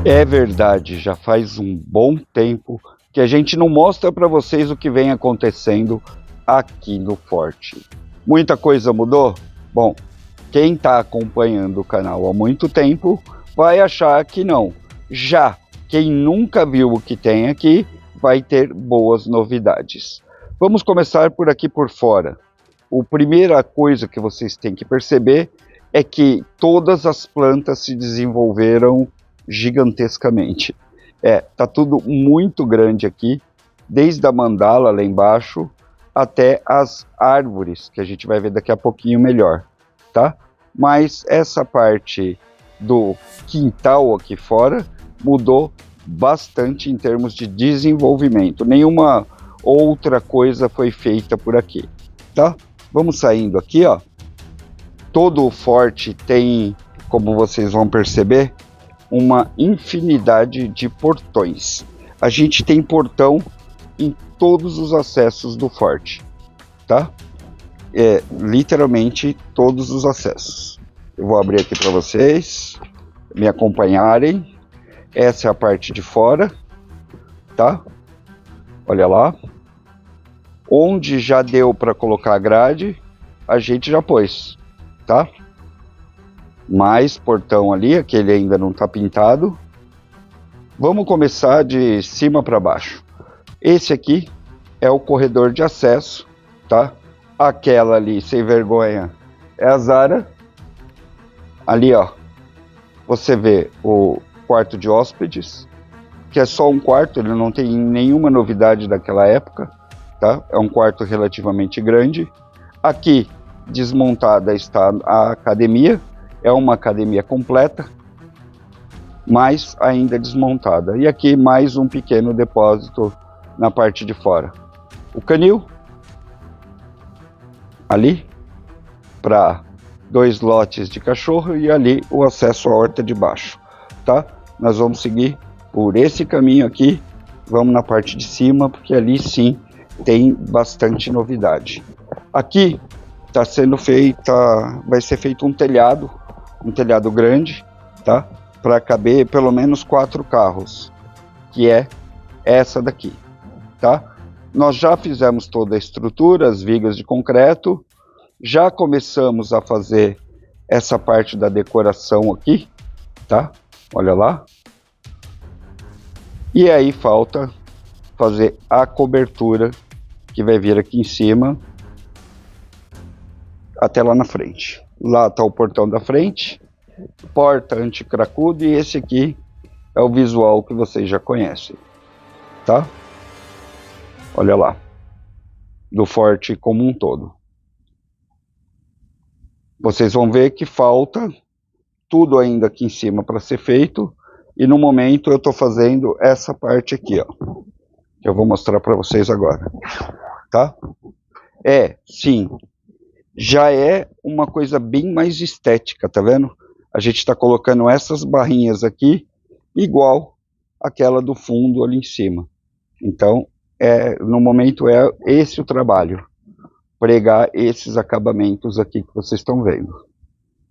É verdade, já faz um bom tempo que a gente não mostra para vocês o que vem acontecendo aqui no Forte. Muita coisa mudou? Bom, quem está acompanhando o canal há muito tempo vai achar que não. Já quem nunca viu o que tem aqui vai ter boas novidades. Vamos começar por aqui por fora. A primeira coisa que vocês têm que perceber é que todas as plantas se desenvolveram gigantescamente. Tá tudo muito grande aqui, desde a mandala lá embaixo até as árvores, que a gente vai ver daqui a pouquinho melhor, tá? Mas essa parte do quintal aqui fora mudou bastante em termos de desenvolvimento. Nenhuma outra coisa foi feita por aqui, tá? Vamos saindo aqui, ó. Todo o forte tem, como vocês vão perceber, uma infinidade de portões. A gente tem portão em todos os acessos do forte, tá? Literalmente todos os acessos. Eu vou abrir aqui para vocês me acompanharem. Essa é a parte de fora, tá? Olha lá. Onde já deu para colocar a grade, a gente já pôs, tá? Mais portão ali, aquele ainda não está pintado. Vamos começar de cima para baixo. Esse aqui é o corredor de acesso, tá? Aquela ali, sem vergonha, é a Zara. Ali, ó, você vê o quarto de hóspedes, que é só um quarto, ele não tem nenhuma novidade daquela época, tá? É um quarto relativamente grande. Aqui, desmontada, está a academia. É uma academia completa, mas ainda desmontada. E aqui mais um pequeno depósito na parte de fora. O canil, ali, para 2 lotes de cachorro, e ali o acesso à horta de baixo, tá? Nós vamos seguir por esse caminho aqui, vamos na parte de cima, porque ali sim tem bastante novidade. Aqui está sendo feita, vai ser feito um telhado grande, tá? Para caber pelo menos 4 carros, que é essa daqui, tá? Nós já fizemos toda a estrutura, as vigas de concreto, já começamos a fazer essa parte da decoração aqui, tá? Olha lá. E aí falta fazer a cobertura, que vai vir aqui em cima, até lá na frente. Lá está o portão da frente, porta anti-cracudo, e esse aqui é o visual que vocês já conhecem, tá? Olha lá, do forte como um todo. Vocês vão ver que falta tudo ainda aqui em cima para ser feito, e no momento eu estou fazendo essa parte aqui, ó, que eu vou mostrar para vocês agora, tá? Sim, já é uma coisa bem mais estética, tá vendo? A gente está colocando essas barrinhas aqui, igual aquela do fundo ali em cima. Então, no momento é esse o trabalho, pregar esses acabamentos aqui que vocês estão vendo,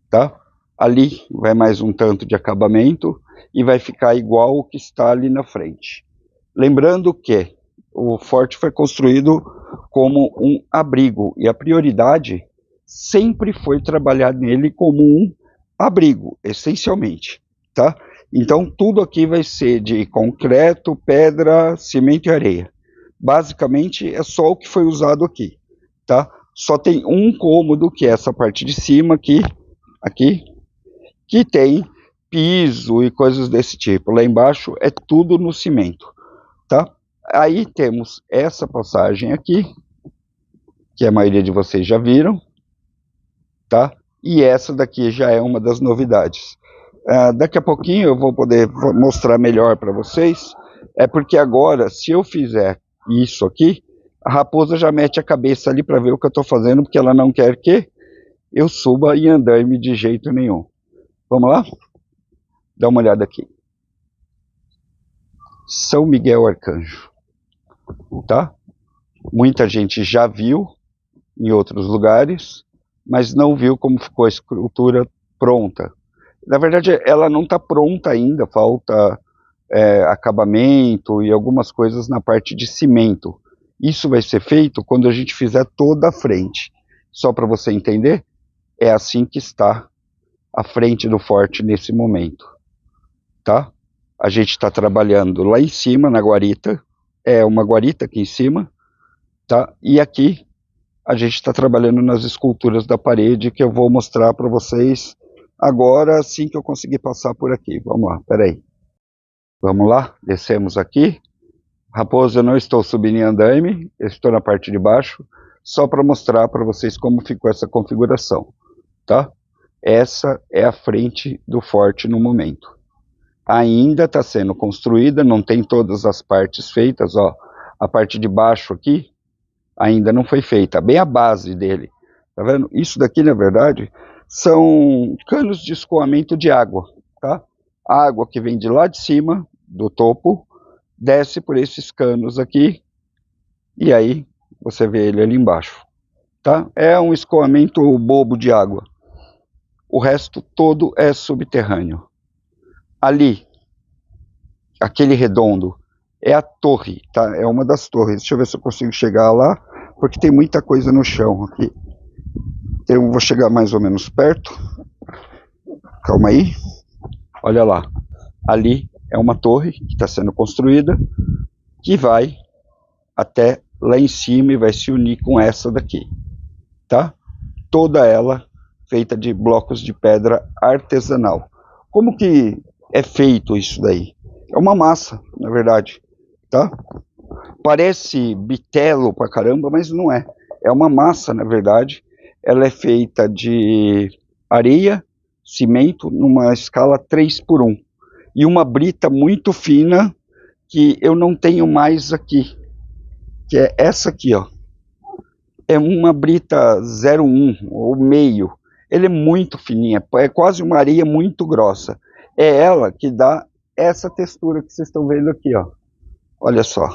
tá? Ali vai mais um tanto de acabamento e vai ficar igual o que está ali na frente. Lembrando que o forte foi construído como um abrigo, e a prioridade sempre foi trabalhar nele como um abrigo, essencialmente, tá? Então tudo aqui vai ser de concreto, pedra, cimento e areia. Basicamente é só o que foi usado aqui, tá? Só tem um cômodo, que é essa parte de cima aqui, que tem piso e coisas desse tipo. Lá embaixo é tudo no cimento, tá? Aí temos essa passagem aqui, que a maioria de vocês já viram, tá? E essa daqui já é uma das novidades. Daqui a pouquinho eu vou poder mostrar melhor para vocês, porque agora, se eu fizer isso aqui, a raposa já mete a cabeça ali para ver o que eu estou fazendo, porque ela não quer que eu suba e andaime de jeito nenhum. Vamos lá? Dá uma olhada aqui. São Miguel Arcanjo, tá? Muita gente já viu em outros lugares, mas não viu como ficou a escultura pronta. Na verdade, ela não está pronta ainda, falta acabamento e algumas coisas na parte de cimento. Isso vai ser feito quando a gente fizer toda a frente. Só para você entender, é assim que está a frente do forte nesse momento, tá? A gente está trabalhando lá em cima, na guarita, é uma guarita aqui em cima, tá? E aqui a gente está trabalhando nas esculturas da parede, que eu vou mostrar para vocês agora, assim que eu conseguir passar por aqui. Vamos lá, peraí. Vamos lá, descemos aqui. Raposo, eu não estou subindo em andaime, eu estou na parte de baixo, só para mostrar para vocês como ficou essa configuração, tá? Essa é a frente do forte no momento. Ainda está sendo construída, não tem todas as partes feitas, ó. A parte de baixo aqui ainda não foi feita, bem a base dele, tá vendo? Isso daqui, na verdade, são canos de escoamento de água, tá? A água que vem de lá de cima, do topo, desce por esses canos aqui, e aí você vê ele ali embaixo, tá? É um escoamento bobo de água. O resto todo é subterrâneo. Ali, aquele redondo, é a torre, tá? É uma das torres. Deixa eu ver se eu consigo chegar lá, porque tem muita coisa no chão aqui. Eu vou chegar mais ou menos perto. Calma aí. Olha lá. Ali é uma torre que está sendo construída, que vai até lá em cima e vai se unir com essa daqui, tá? Toda ela feita de blocos de pedra artesanal. Como que é feito isso daí? É uma massa, na verdade, tá? Parece bitelo pra caramba, mas não é. É uma massa, na verdade. Ela é feita de areia, cimento, numa escala 3:1. E uma brita muito fina, que eu não tenho mais aqui, que é essa aqui, ó. É uma brita 0,1 ou meio. Ele é muito fininha, é quase uma areia muito grossa. É ela que dá essa textura que vocês estão vendo aqui, ó. Olha só.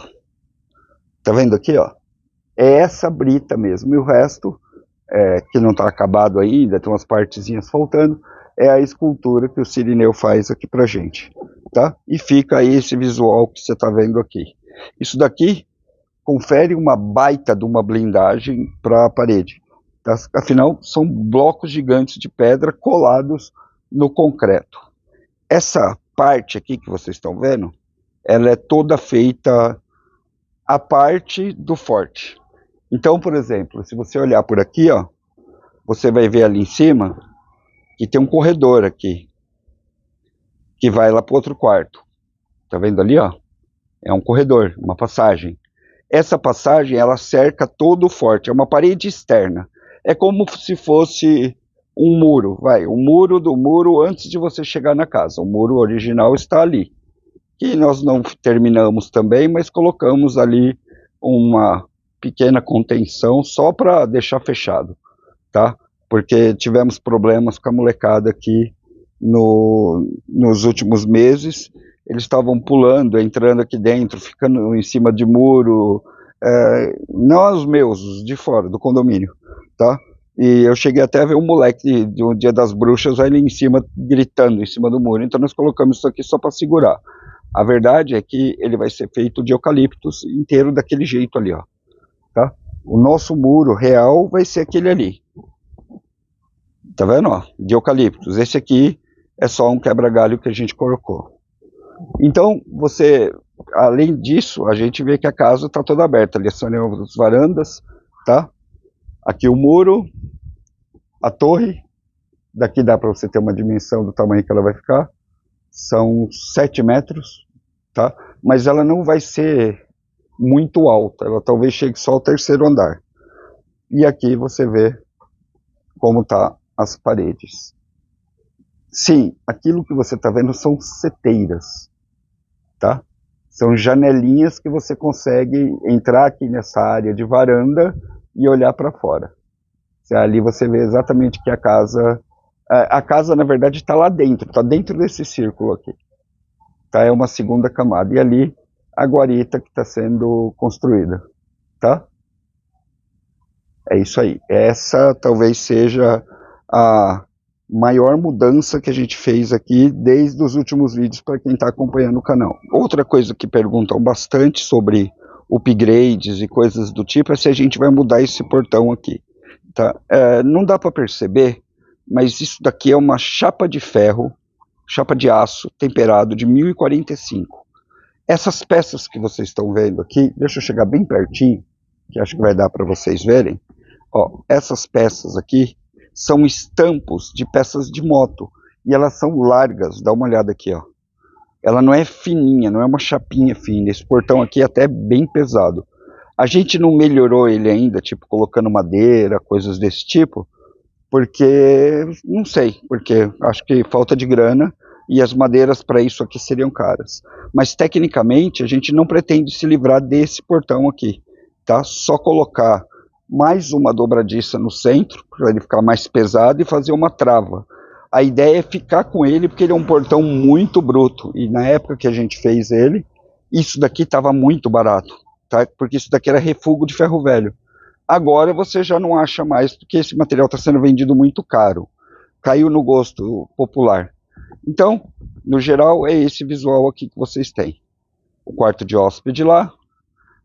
Tá vendo aqui, ó? É essa brita mesmo. E o resto, que não está acabado ainda, tem umas partezinhas faltando, é a escultura que o Cirineu faz aqui pra gente, tá? E fica aí esse visual que você tá vendo aqui. Isso daqui confere uma baita de uma blindagem para a parede. Tá? Afinal, são blocos gigantes de pedra colados no concreto. Essa parte aqui que vocês estão vendo, ela é toda feita a parte do forte. Então, por exemplo, se você olhar por aqui, ó, você vai ver ali em cima que tem um corredor aqui, que vai lá para o outro quarto. Tá vendo ali, ó? É um corredor, uma passagem. Essa passagem, ela cerca todo o forte, é uma parede externa. É como se fosse um muro, o muro do muro antes de você chegar na casa. O muro original está ali. Que nós não terminamos também, mas colocamos ali uma pequena contenção só para deixar fechado, tá? Porque tivemos problemas com a molecada aqui nos últimos meses. Eles estavam pulando, entrando aqui dentro, ficando em cima de muro, não os meus, os de fora, do condomínio, tá? E eu cheguei até a ver um moleque de um Dia das Bruxas ali em cima, gritando em cima do muro. Então nós colocamos isso aqui só para segurar. A verdade é que ele vai ser feito de eucaliptos inteiro daquele jeito ali, ó, tá? O nosso muro real vai ser aquele ali. Tá vendo, ó? De eucaliptos. Esse aqui é só um quebra-galho que a gente colocou. Então, além disso, a gente vê que a casa está toda aberta. Ali são as varandas, tá? Aqui o muro, a torre. Daqui dá para você ter uma dimensão do tamanho que ela vai ficar. São 7 metros, tá? Mas ela não vai ser muito alta. Ela talvez chegue só ao 3º andar. E aqui você vê como tá as paredes. Sim, aquilo que você está vendo são seteiras, tá? São janelinhas que você consegue entrar aqui nessa área de varanda e olhar para fora. Ali você vê exatamente que a casa, na verdade está lá dentro, está dentro desse círculo aqui, tá? É uma segunda camada. E ali a guarita que está sendo construída, tá? É isso aí. Essa talvez seja a maior mudança que a gente fez aqui desde os últimos vídeos para quem está acompanhando o canal. Outra coisa que perguntam bastante sobre upgrades e coisas do tipo é se a gente vai mudar esse portão aqui. Tá? Não dá para perceber, mas isso daqui é uma chapa de ferro, chapa de aço temperado de 1045. Essas peças que vocês estão vendo aqui, deixa eu chegar bem pertinho, que acho que vai dar para vocês verem. Ó, essas peças aqui são estampos de peças de moto, e elas são largas, dá uma olhada aqui, ó. Ela não é fininha, não é uma chapinha fina, esse portão aqui é até bem pesado. A gente não melhorou ele ainda, tipo colocando madeira, coisas desse tipo, porque, não sei, porque acho que falta de grana, e as madeiras para isso aqui seriam caras. Mas tecnicamente a gente não pretende se livrar desse portão aqui, tá? Só colocar mais uma dobradiça no centro, para ele ficar mais pesado, e fazer uma trava. A ideia é ficar com ele, porque ele é um portão muito bruto, e na época que a gente fez ele, isso daqui estava muito barato, tá? Porque isso daqui era refúgio de ferro velho. Agora você já não acha mais, porque esse material está sendo vendido muito caro. Caiu no gosto popular. Então, no geral, é esse visual aqui que vocês têm. O quarto de hóspede lá.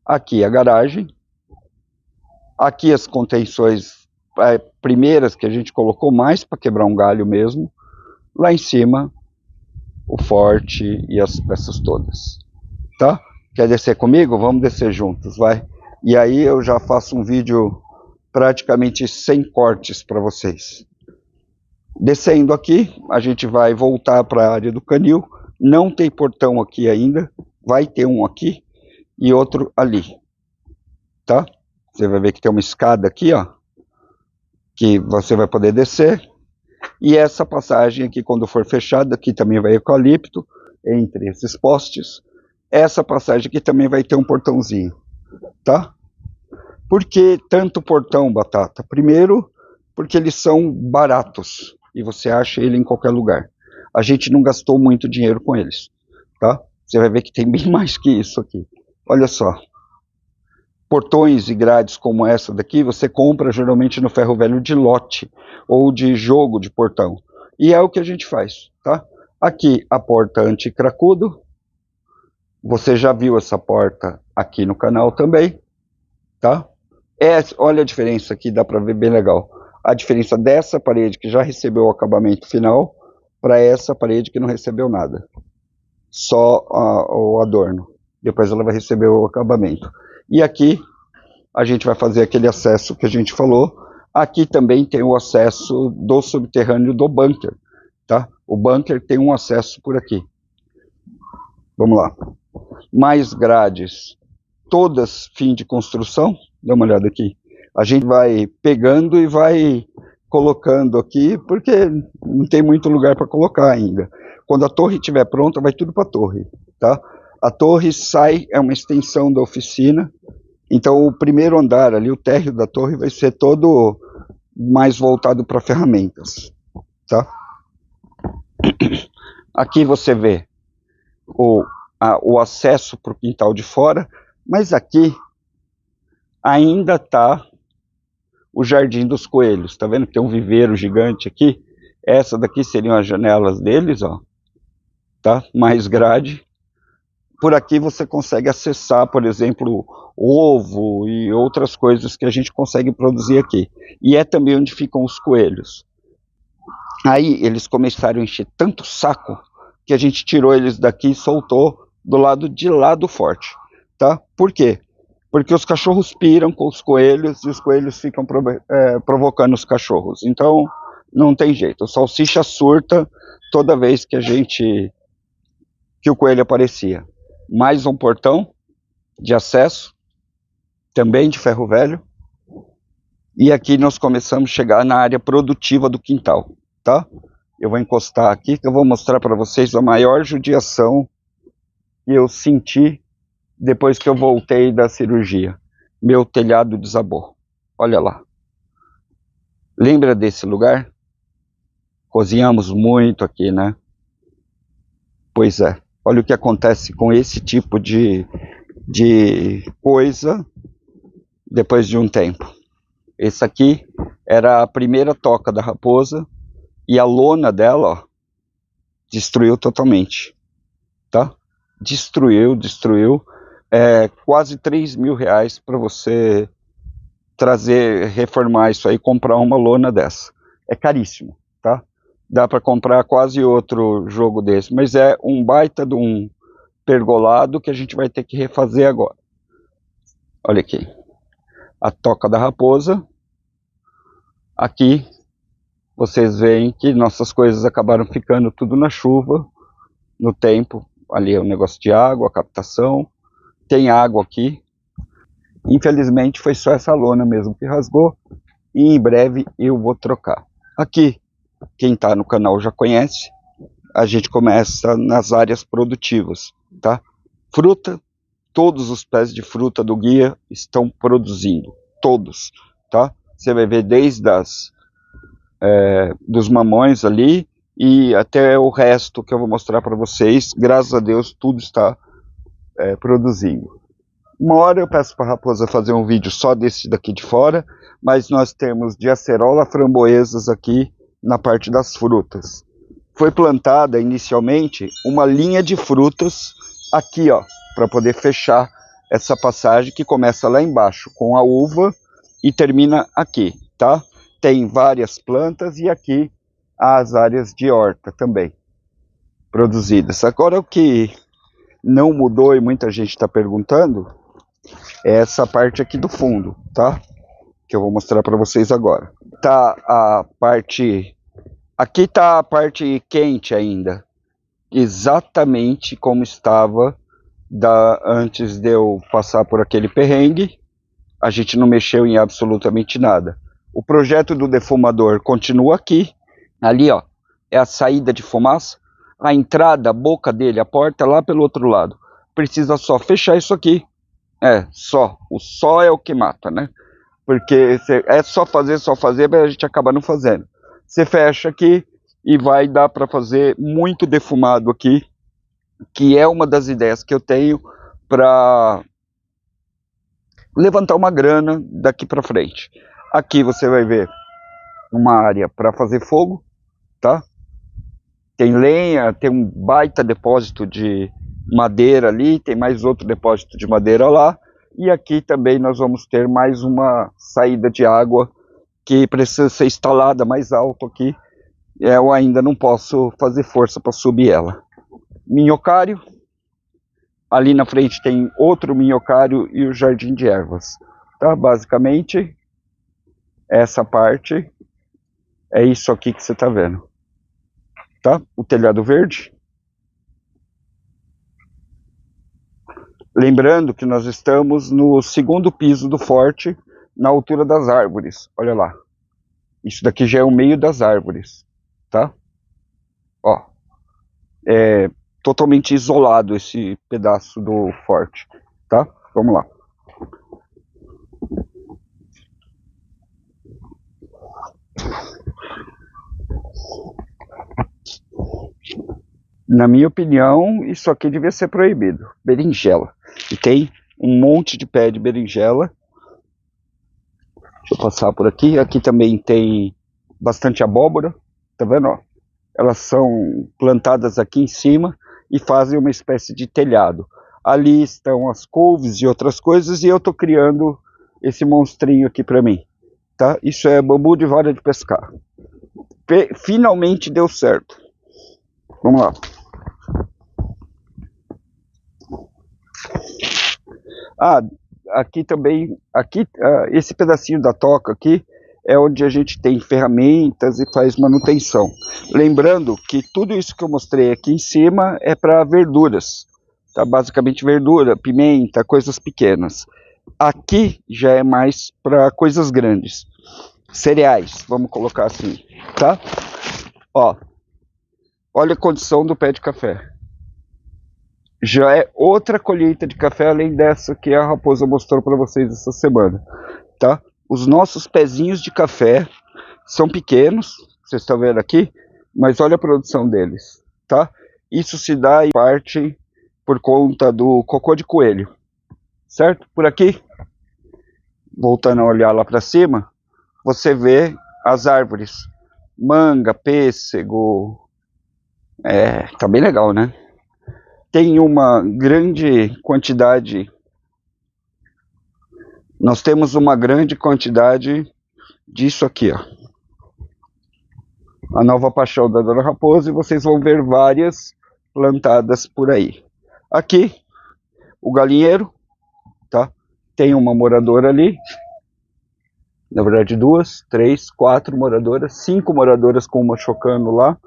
Aqui a garagem. Aqui as contenções primeiras que a gente colocou mais para quebrar um galho mesmo. Lá em cima, o forte e as peças todas. Tá? Quer descer comigo? Vamos descer juntos, vai. E aí eu já faço um vídeo praticamente sem cortes para vocês. Descendo aqui, a gente vai voltar para a área do canil. Não tem portão aqui ainda, vai ter um aqui e outro ali, tá? Você vai ver que tem uma escada aqui, ó, que você vai poder descer. E essa passagem aqui, quando for fechada, aqui também vai eucalipto, entre esses postes. Essa passagem aqui também vai ter um portãozinho, tá? Por que tanto portão, Batata? Primeiro, porque eles são baratos e você acha ele em qualquer lugar. A gente não gastou muito dinheiro com eles, tá? Você vai ver que tem bem mais que isso aqui. Olha só. Portões e grades como essa daqui, você compra geralmente no ferro velho de lote ou de jogo de portão. E é o que a gente faz, tá? Aqui a porta anti-cracudo. Você já viu essa porta aqui no canal também, tá? Olha a diferença aqui, dá para ver bem legal. A diferença dessa parede que já recebeu o acabamento final para essa parede que não recebeu nada. Só o adorno. Depois ela vai receber o acabamento. E aqui a gente vai fazer aquele acesso que a gente falou. Aqui também tem o acesso do subterrâneo do bunker, tá? O bunker tem um acesso por aqui. Vamos lá. Mais grades, todas fim de construção. Dá uma olhada aqui. A gente vai pegando e vai colocando aqui, porque não tem muito lugar para colocar ainda. Quando a torre estiver pronta, vai tudo para a torre, tá? A torre sai, é uma extensão da oficina. Então o primeiro andar ali, o térreo da torre, vai ser todo mais voltado para ferramentas, tá? Aqui você vê o acesso para o quintal de fora, mas aqui ainda está o Jardim dos Coelhos. Tá vendo que tem um viveiro gigante aqui? Essa daqui seriam as janelas deles, ó, tá? Mais grade. Por aqui você consegue acessar, por exemplo, ovo e outras coisas que a gente consegue produzir aqui. E é também onde ficam os coelhos. Aí eles começaram a encher tanto saco que a gente tirou eles daqui e soltou do lado de lá do forte, tá? Por quê? Porque os cachorros piram com os coelhos e os coelhos ficam provocando os cachorros. Então, não tem jeito. O salsicha surta toda vez que o coelho aparecia. Mais um portão de acesso, também de ferro velho. E aqui nós começamos a chegar na área produtiva do quintal, tá? Eu vou encostar aqui que eu vou mostrar para vocês a maior judiação que eu senti depois que eu voltei da cirurgia. Meu telhado desabou. Olha lá. Lembra desse lugar? Cozinhamos muito aqui, né? Pois é. Olha o que acontece com esse tipo de coisa depois de um tempo. Esse aqui era a primeira toca da raposa E a lona dela, ó, destruiu totalmente, tá? Destruiu. Quase 3 mil reais para você trazer, reformar isso aí, comprar uma lona dessa. É caríssimo, tá? Dá para comprar quase outro jogo desse, mas é um baita de um pergolado que a gente vai ter que refazer agora. Olha aqui, a toca da raposa. Aqui vocês veem que nossas coisas acabaram ficando tudo na chuva, no tempo. Ali é um negócio de água, captação. Tem água aqui. Infelizmente foi só essa lona mesmo que rasgou. E em breve eu vou trocar. Aqui, quem está no canal já conhece. A gente começa nas áreas produtivas, tá? Fruta, todos os pés de fruta do guia estão produzindo. Todos, tá? Você vai ver desde dos mamões ali e até o resto que eu vou mostrar para vocês. Graças a Deus tudo está produzindo. Uma hora eu peço para a Raposa fazer um vídeo só desse daqui de fora, mas nós temos de acerola, framboesas aqui na parte das frutas. Foi plantada inicialmente uma linha de frutas aqui, ó, para poder fechar essa passagem que começa lá embaixo com a uva e termina aqui, tá? Tem várias plantas e aqui as áreas de horta também produzidas. Agora o que não mudou e muita gente está perguntando é essa parte aqui do fundo, tá? Que eu vou mostrar para vocês agora. Tá a parte... Aqui tá a parte quente ainda. Exatamente como estava antes de eu passar por aquele perrengue. A gente não mexeu em absolutamente nada. O projeto do defumador continua aqui. Ali, ó, é a saída de fumaça. A entrada, a boca dele, a porta lá pelo outro lado. Precisa só fechar isso aqui. O só é o que mata, né? Porque é só fazer, mas a gente acaba não fazendo. Você fecha aqui e vai dar para fazer muito defumado aqui, que é uma das ideias que eu tenho para levantar uma grana daqui para frente. Aqui você vai ver uma área para fazer fogo, tá? Tem lenha, tem um baita depósito de madeira ali, tem mais outro depósito de madeira lá. E aqui também nós vamos ter mais uma saída de água que precisa ser instalada mais alto aqui. Eu ainda não posso fazer força para subir ela. Minhocário. Ali na frente tem outro minhocário e o jardim de ervas. Tá? Basicamente, essa parte é isso aqui que você está vendo. Tá? O telhado verde. Lembrando que nós estamos no segundo piso do forte, na altura das árvores. Olha lá. Isso daqui já é o meio das árvores, tá? Ó. É totalmente isolado esse pedaço do forte, tá? Vamos lá. Na minha opinião, isso aqui devia ser proibido. Berinjela. E tem um monte de pé de berinjela. Deixa eu passar por aqui. Aqui também tem bastante abóbora. Tá vendo? Ó? Elas são plantadas aqui em cima e fazem uma espécie de telhado. Ali estão as couves e outras coisas. E eu tô criando esse monstrinho aqui para mim. Tá? Isso é bambu de vara de pescar. Finalmente deu certo. Vamos lá. Aqui também, esse pedacinho da toca aqui é onde a gente tem ferramentas e faz manutenção. Lembrando que tudo isso que eu mostrei aqui em cima é para verduras, tá? Basicamente verdura, pimenta, coisas pequenas. Aqui já é mais para coisas grandes. Cereais, vamos colocar assim, tá? Ó, olha a condição do pé de café. Já é outra colheita de café, além dessa que a Raposa mostrou para vocês essa semana, tá? Os nossos pezinhos de café são pequenos, vocês estão vendo aqui, mas olha a produção deles, tá? Isso se dá em parte por conta do cocô de coelho, certo? Por aqui, voltando a olhar lá para cima, você vê as árvores. manga, pêssego. Tá bem legal, né? Tem uma grande quantidade. Nós temos uma grande quantidade disso aqui, ó. A nova paixão da Dona Raposa, e vocês vão ver várias plantadas por aí. Aqui, o galinheiro, tá? Tem uma moradora ali. Na verdade, 2, 3, 4 moradoras, 5 moradoras com uma chocando lá,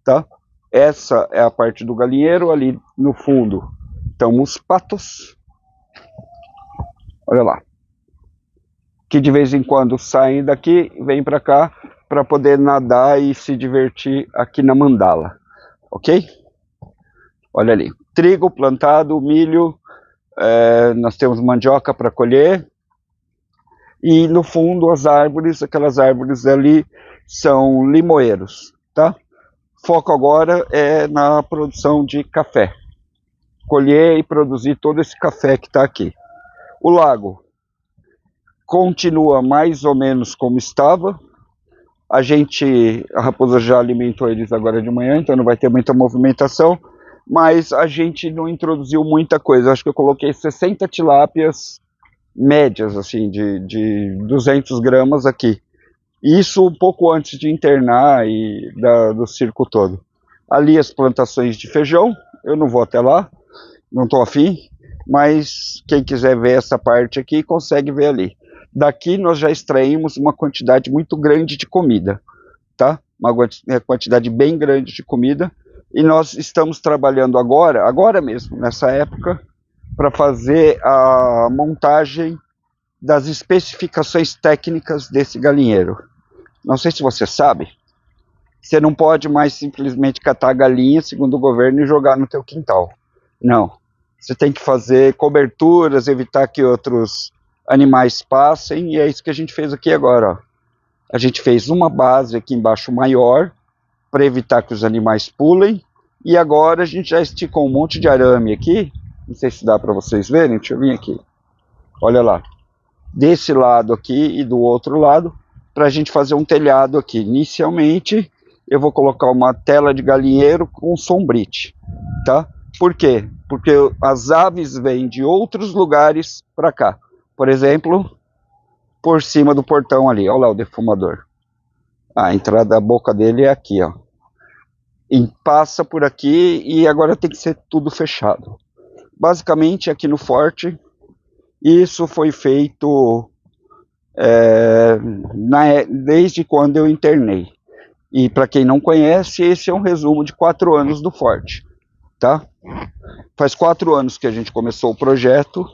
tá? Essa é a parte do galinheiro. Ali no fundo estão os patos. Olha lá. Que de vez em quando saem daqui, vêm para cá para poder nadar e se divertir aqui na mandala, ok? Olha ali, trigo plantado, milho, nós temos mandioca para colher, e no fundo as árvores, aquelas árvores ali são limoeiros, tá? Foco agora é na produção de café, colher e produzir todo esse café que está aqui. O lago continua mais ou menos como estava. A raposa já alimentou eles agora de manhã, então não vai ter muita movimentação, mas a gente não introduziu muita coisa. Acho que eu coloquei 60 tilápias médias, assim, de 200 gramas aqui. Isso um pouco antes de internar e do circo todo. Ali as plantações de feijão, eu não vou até lá, não estou afim, mas quem quiser ver essa parte aqui, consegue ver ali. Daqui nós já extraímos uma quantidade muito grande de comida, tá? Uma quantidade bem grande de comida, e nós estamos trabalhando agora mesmo, nessa época, para fazer a montagem das especificações técnicas desse galinheiro. Não sei se você sabe, você não pode mais simplesmente catar a galinha, segundo o governo, e jogar no teu quintal. Não, você tem que fazer coberturas, evitar que outros animais passem, e é isso que a gente fez aqui agora, ó. A gente fez uma base aqui embaixo maior, para evitar que os animais pulem, e agora a gente já esticou um monte de arame aqui, não sei se dá para vocês verem, deixa eu vir aqui, olha lá, desse lado aqui e do outro lado, para a gente fazer um telhado aqui. Inicialmente, eu vou colocar uma tela de galinheiro com sombrite, tá? Por quê? Porque as aves vêm de outros lugares para cá. Por exemplo, por cima do portão ali, olha lá o defumador. A entrada da boca dele é aqui, ó. E passa por aqui e agora tem que ser tudo fechado. Basicamente, aqui no forte, isso foi feito desde quando eu internei. E para quem não conhece, esse é um resumo de 4 anos do forte, tá? Faz 4 anos que a gente começou o projeto,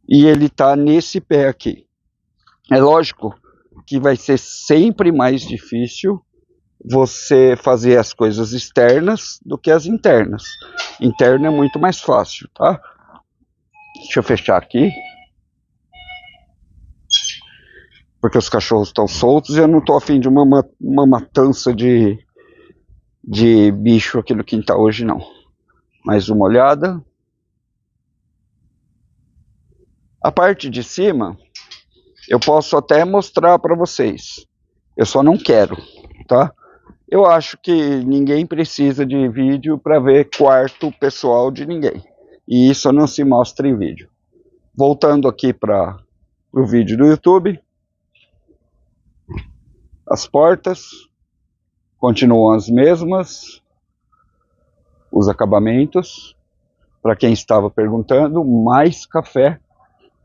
e ele está nesse pé aqui. É lógico que vai ser sempre mais difícil você fazer as coisas externas do que as internas. Interno é muito mais fácil, tá? Deixa eu fechar aqui, porque os cachorros estão soltos e eu não estou afim de uma matança de bicho aqui no quintal hoje, não. Mais uma olhada. A parte de cima, eu posso até mostrar para vocês. Eu só não quero, tá? Eu acho que ninguém precisa de vídeo para ver quarto pessoal de ninguém. E isso não se mostra em vídeo. Voltando aqui para o vídeo do YouTube. As portas continuam as mesmas. Os acabamentos. Para quem estava perguntando, mais café.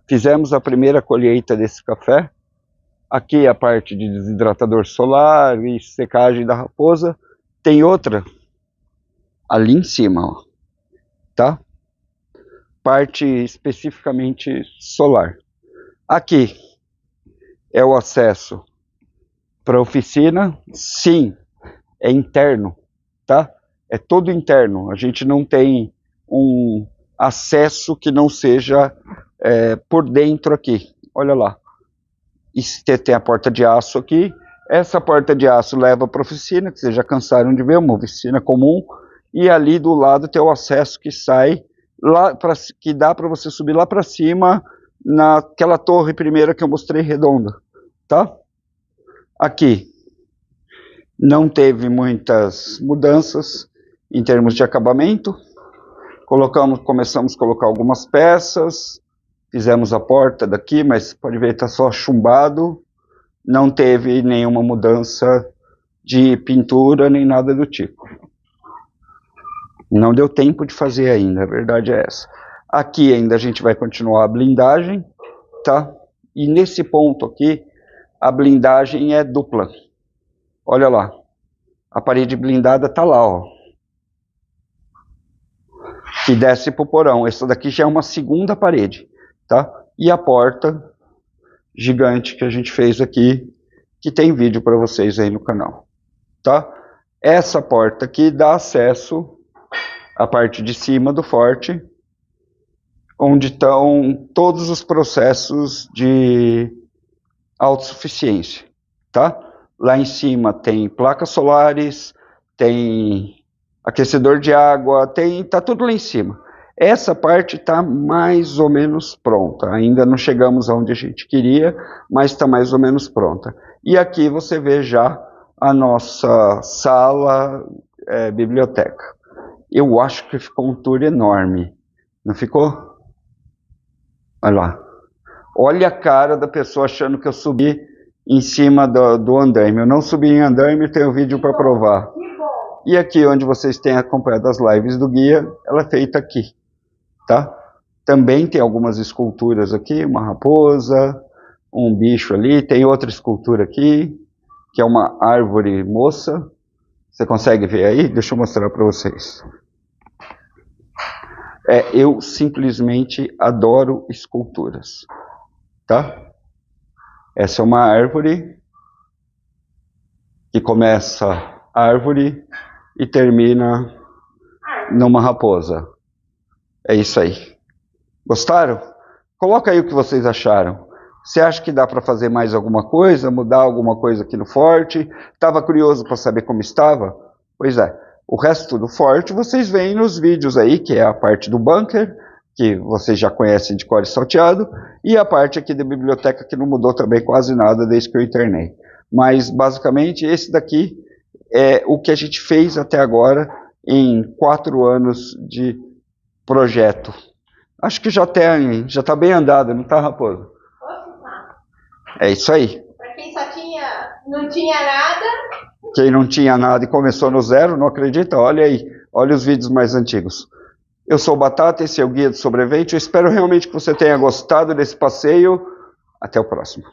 Fizemos a primeira colheita desse café. Aqui a parte de desidratador solar e secagem da raposa. Tem outra ali em cima, ó, tá? Parte especificamente solar. Aqui é o acesso para a oficina. Sim, é interno, tá? É todo interno. A gente não tem um acesso que não seja por dentro aqui. Olha lá. E tem a porta de aço aqui. Essa porta de aço leva para a oficina, que vocês já cansaram de ver, uma oficina comum. E ali do lado tem o acesso que sai, lá que dá para você subir lá para cima, naquela torre primeira que eu mostrei redonda, tá? Aqui Não teve muitas mudanças em termos de acabamento. Começamos a colocar algumas peças, fizemos a porta daqui, mas pode ver que está só chumbado. Não teve nenhuma mudança de pintura nem nada do tipo. Não deu tempo de fazer ainda, a verdade é essa. Aqui ainda a gente vai continuar a blindagem, tá? E nesse ponto aqui, a blindagem é dupla. Olha lá, a parede blindada tá lá, ó. Que desce pro porão. Essa daqui já é uma segunda parede, tá? E a porta gigante que a gente fez aqui, que tem vídeo para vocês aí no canal, tá? Essa porta aqui dá acesso à parte de cima do forte, onde estão todos os processos de autossuficiência, tá? Lá em cima tem placas solares, tem aquecedor de água, tá tudo lá em cima. Essa parte está mais ou menos pronta. Ainda não chegamos aonde a gente queria, mas está mais ou menos pronta. E aqui você vê já a nossa sala, biblioteca. Eu acho que ficou um tour enorme. Não ficou? Olha lá. Olha a cara da pessoa achando que eu subi em cima do andaime. Eu não subi em andaime, tenho vídeo para provar. E aqui onde vocês têm acompanhado as lives do guia, ela é feita aqui, tá? Também tem algumas esculturas aqui, uma raposa, um bicho ali, tem outra escultura aqui, que é uma árvore moça. Você consegue ver aí? Deixa eu mostrar para vocês. Eu simplesmente adoro esculturas, tá? Essa é uma árvore que começa árvore e termina numa raposa. É isso aí. Gostaram? Coloca aí o que vocês acharam. Você acha que dá para fazer mais alguma coisa, mudar alguma coisa aqui no forte? Estava curioso para saber como estava? Pois é. O resto do forte vocês veem nos vídeos aí, que é a parte do bunker, que vocês já conhecem de cor e salteado, e a parte aqui da biblioteca que não mudou também quase nada desde que eu internei. Mas basicamente esse daqui é o que a gente fez até agora em 4 anos de projeto. Acho que já está bem andado, não está, Raposo? É isso aí. Para quem não tinha nada. Quem não tinha nada e começou no zero, não acredita? Olha aí, olha os vídeos mais antigos. Eu sou o Batata, esse é o Guia do Sobrevivente. Eu espero realmente que você tenha gostado desse passeio. Até o próximo.